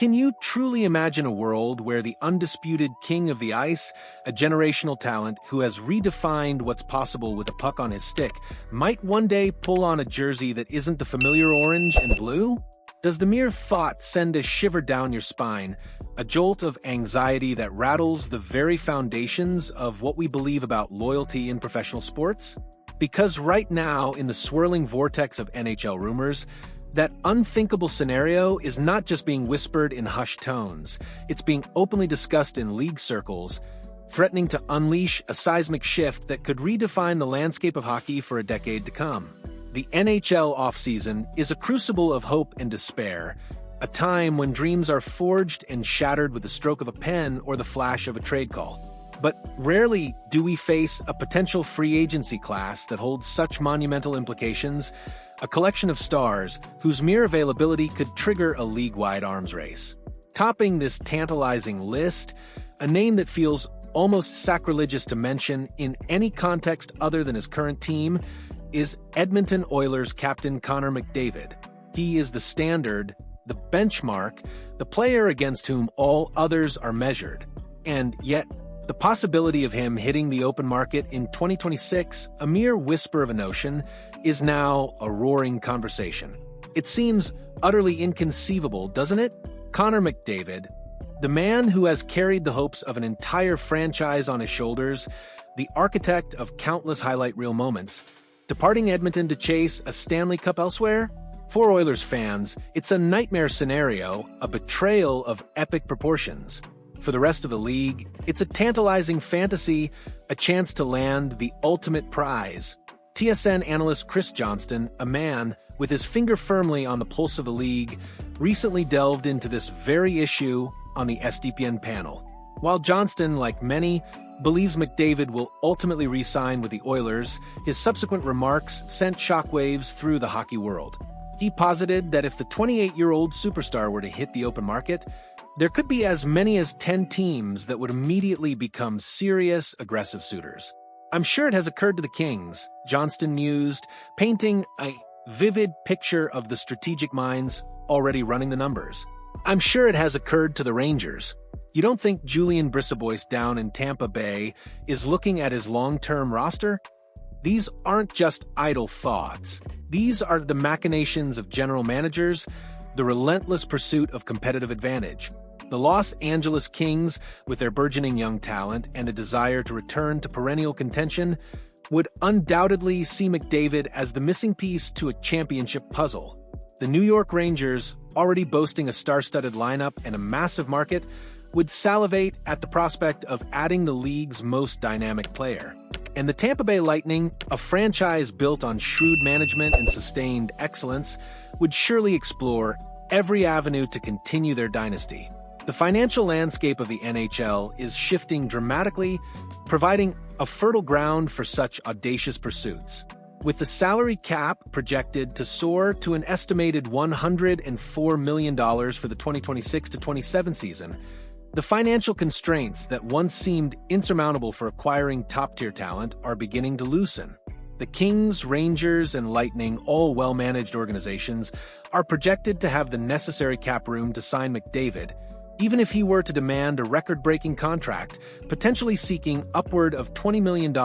can you truly imagine a world where the undisputed king of the ice, a generational talent who has redefined what's possible with a puck on his stick, might one day pull on a jersey that isn't the familiar orange and blue? Does the mere thought send a shiver down your spine, a jolt of anxiety that rattles the very foundations of what we believe about loyalty in professional sports? Because right now, in the swirling vortex of NHL rumors, that unthinkable scenario is not just being whispered in hushed tones, it's being openly discussed in league circles, threatening to unleash a seismic shift that could redefine the landscape of hockey for a decade to come. The NHL offseason is a crucible of hope and despair, a time when dreams are forged and shattered with the stroke of a pen or the flash of a trade call. But rarely do we face a potential free agency class that holds such monumental implications, a collection of stars whose mere availability could trigger a league-wide arms race. Topping this tantalizing list, a name that feels almost sacrilegious to mention in any context other than his current team, is Edmonton Oilers captain Connor McDavid. He is the standard, the benchmark, the player against whom all others are measured. And yet, the possibility of him hitting the open market in 2026, a mere whisper of a notion, is now a roaring conversation. It seems utterly inconceivable, doesn't it? Connor McDavid, the man who has carried the hopes of an entire franchise on his shoulders, the architect of countless highlight reel moments, departing Edmonton to chase a Stanley Cup elsewhere? For Oilers fans, it's a nightmare scenario, a betrayal of epic proportions. For the rest of the league, it's a tantalizing fantasy, a chance to land the ultimate prize. TSN analyst Chris Johnston, a man with his finger firmly on the pulse of the league, recently delved into this very issue on the SDPN panel. While Johnston, like many, believes McDavid will ultimately re-sign with the Oilers, his subsequent remarks sent shockwaves through the hockey world. He posited that if the 28-year-old superstar were to hit the open market, there could be as many as 10 teams that would immediately become serious, aggressive suitors. "I'm sure it has occurred to the Kings," Johnston mused, painting a vivid picture of the strategic minds already running the numbers. "I'm sure it has occurred to the Rangers. You don't think Julian Brisebois down in Tampa Bay is looking at his long-term roster? These aren't just idle thoughts. These are the machinations of general managers, the relentless pursuit of competitive advantage. The Los Angeles Kings, with their burgeoning young talent and a desire to return to perennial contention, would undoubtedly see McDavid as the missing piece to a championship puzzle. The New York Rangers, already boasting a star-studded lineup and a massive market, would salivate at the prospect of adding the league's most dynamic player. And the Tampa Bay Lightning, a franchise built on shrewd management and sustained excellence, would surely explore every avenue to continue their dynasty. The financial landscape of the NHL is shifting dramatically, providing a fertile ground for such audacious pursuits. With the salary cap projected to soar to an estimated $104 million for the 2026-27 season, the financial constraints that once seemed insurmountable for acquiring top-tier talent are beginning to loosen. The Kings, Rangers, and Lightning, all well-managed organizations, are projected to have the necessary cap room to sign McDavid, even if he were to demand a record-breaking contract, potentially seeking upward of $20 million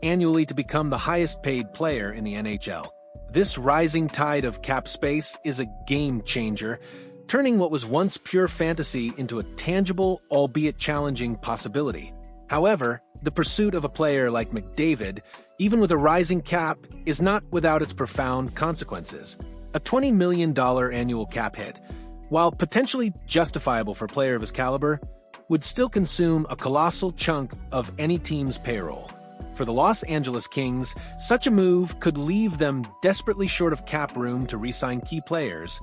annually to become the highest-paid player in the NHL. This rising tide of cap space is a game-changer, turning what was once pure fantasy into a tangible, albeit challenging, possibility. However, the pursuit of a player like McDavid, even with a rising cap, is not without its profound consequences. A $20 million annual cap hit, while potentially justifiable for a player of his caliber, would still consume a colossal chunk of any team's payroll. For the Los Angeles Kings, such a move could leave them desperately short of cap room to re-sign key players,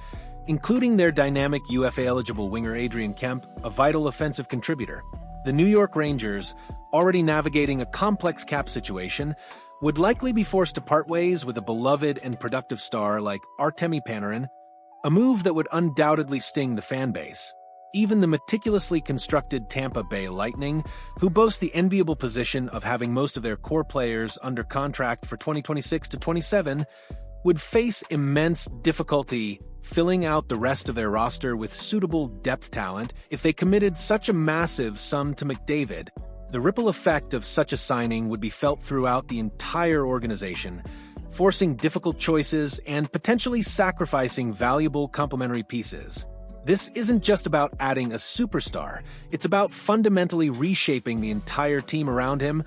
including their dynamic UFA-eligible winger Adrian Kemp, a vital offensive contributor. The New York Rangers, already navigating a complex cap situation, would likely be forced to part ways with a beloved and productive star like Artemi Panarin, a move that would undoubtedly sting the fan base. Even the meticulously constructed Tampa Bay Lightning, who boast the enviable position of having most of their core players under contract for 2026-27, would face immense difficulty filling out the rest of their roster with suitable depth talent if they committed such a massive sum to McDavid. The ripple effect of such a signing would be felt throughout the entire organization, forcing difficult choices and potentially sacrificing valuable complementary pieces. This isn't just about adding a superstar, it's about fundamentally reshaping the entire team around him,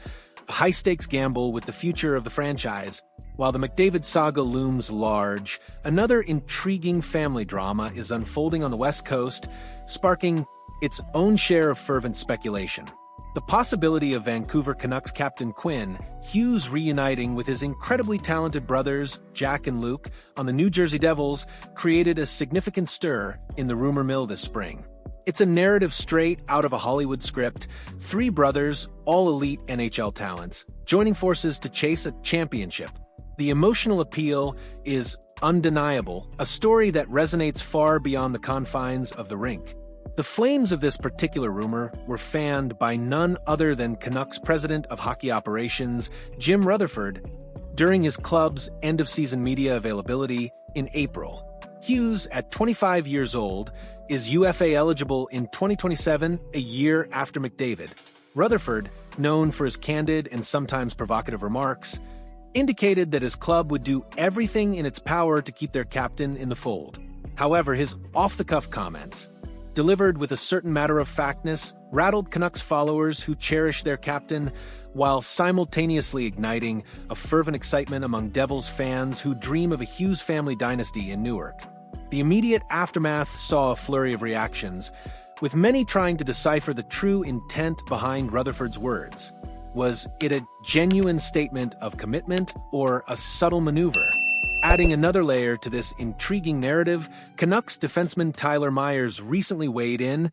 a high-stakes gamble with the future of the franchise. While the McDavid saga looms large, another intriguing family drama is unfolding on the West Coast, sparking its own share of fervent speculation. The possibility of Vancouver Canucks captain Quinn Hughes reuniting with his incredibly talented brothers, Jack and Luke, on the New Jersey Devils created a significant stir in the rumor mill this spring. It's a narrative straight out of a Hollywood script, three brothers, all elite NHL talents, joining forces to chase a championship. The emotional appeal is undeniable, a story that resonates far beyond the confines of the rink. The flames of this particular rumor were fanned by none other than Canucks president of hockey operations, Jim Rutherford, during his club's end-of-season media availability in April. Hughes, at 25 years old, is UFA eligible in 2027, a year after McDavid. Rutherford, known for his candid and sometimes provocative remarks, indicated that his club would do everything in its power to keep their captain in the fold. However, his off-the-cuff comments, delivered with a certain matter-of-factness, rattled Canucks followers who cherish their captain, while simultaneously igniting a fervent excitement among Devils fans who dream of a Hughes family dynasty in Newark. The immediate aftermath saw a flurry of reactions, with many trying to decipher the true intent behind Rutherford's words. Was it a genuine statement of commitment or a subtle maneuver? Adding another layer to this intriguing narrative, Canucks defenseman Tyler Myers recently weighed in,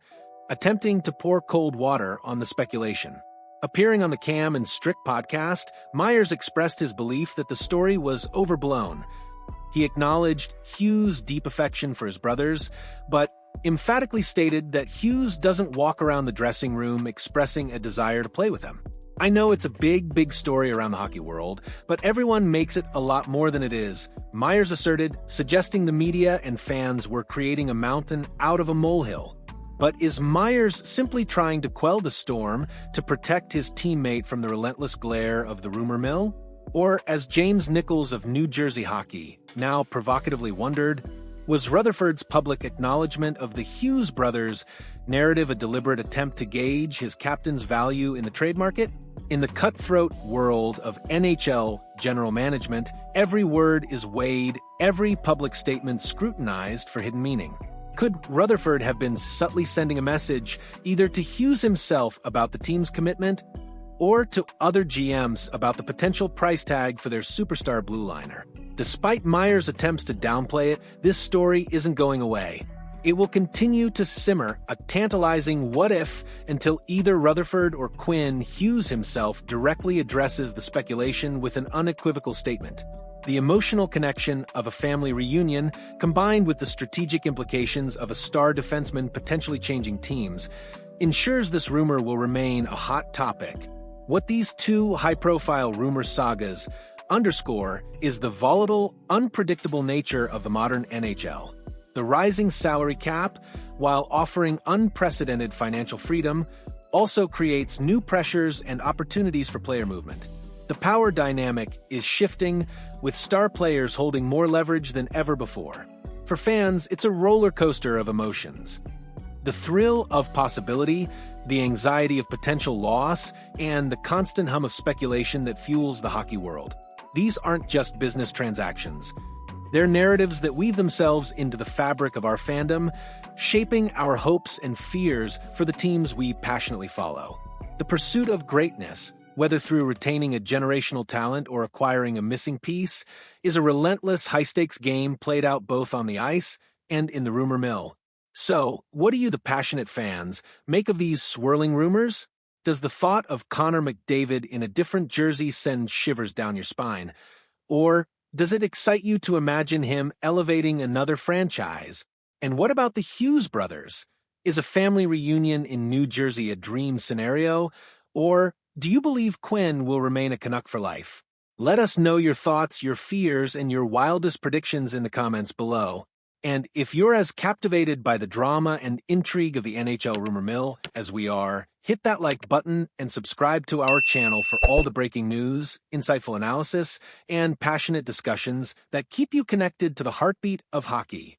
attempting to pour cold water on the speculation. Appearing on the Cam and Strick podcast, Myers expressed his belief that the story was overblown. He acknowledged Hughes' deep affection for his brothers, but emphatically stated that Hughes doesn't walk around the dressing room expressing a desire to play with him. I know it's a big story around the hockey world, but everyone makes it a lot more than it is, Myers asserted, suggesting the media and fans were creating a mountain out of a molehill. But is Myers simply trying to quell the storm to protect his teammate from the relentless glare of the rumor mill? Or, as James Nichols of New Jersey Hockey now provocatively wondered, was Rutherford's public acknowledgement of the Hughes brothers' narrative a deliberate attempt to gauge his captain's value in the trade market? In the cutthroat world of NHL general management, every word is weighed, every public statement scrutinized for hidden meaning. Could Rutherford have been subtly sending a message either to Hughes himself about the team's commitment or to other GMs about the potential price tag for their superstar blue liner? Despite Myers' attempts to downplay it, this story isn't going away. It will continue to simmer, a tantalizing what-if, until either Rutherford or Quinn Hughes himself directly addresses the speculation with an unequivocal statement. The emotional connection of a family reunion, combined with the strategic implications of a star defenseman potentially changing teams, ensures this rumor will remain a hot topic. What these two high-profile rumor sagas underscore is the volatile, unpredictable nature of the modern NHL. The rising salary cap, while offering unprecedented financial freedom, also creates new pressures and opportunities for player movement. The power dynamic is shifting, with star players holding more leverage than ever before. For fans, it's a roller coaster of emotions. The thrill of possibility, the anxiety of potential loss, and the constant hum of speculation that fuels the hockey world. These aren't just business transactions. They're narratives that weave themselves into the fabric of our fandom, shaping our hopes and fears for the teams we passionately follow. The pursuit of greatness, whether through retaining a generational talent or acquiring a missing piece, is a relentless high-stakes game played out both on the ice and in the rumor mill. So, what do you, the passionate fans, make of these swirling rumors? Does the thought of Connor McDavid in a different jersey send shivers down your spine? Or does it excite you to imagine him elevating another franchise? And what about the Hughes brothers? Is a family reunion in New Jersey a dream scenario? Or do you believe Quinn will remain a Canuck for life? Let us know your thoughts, your fears, and your wildest predictions in the comments below. And if you're as captivated by the drama and intrigue of the NHL rumor mill as we are, hit that like button and subscribe to our channel for all the breaking news, insightful analysis, and passionate discussions that keep you connected to the heartbeat of hockey.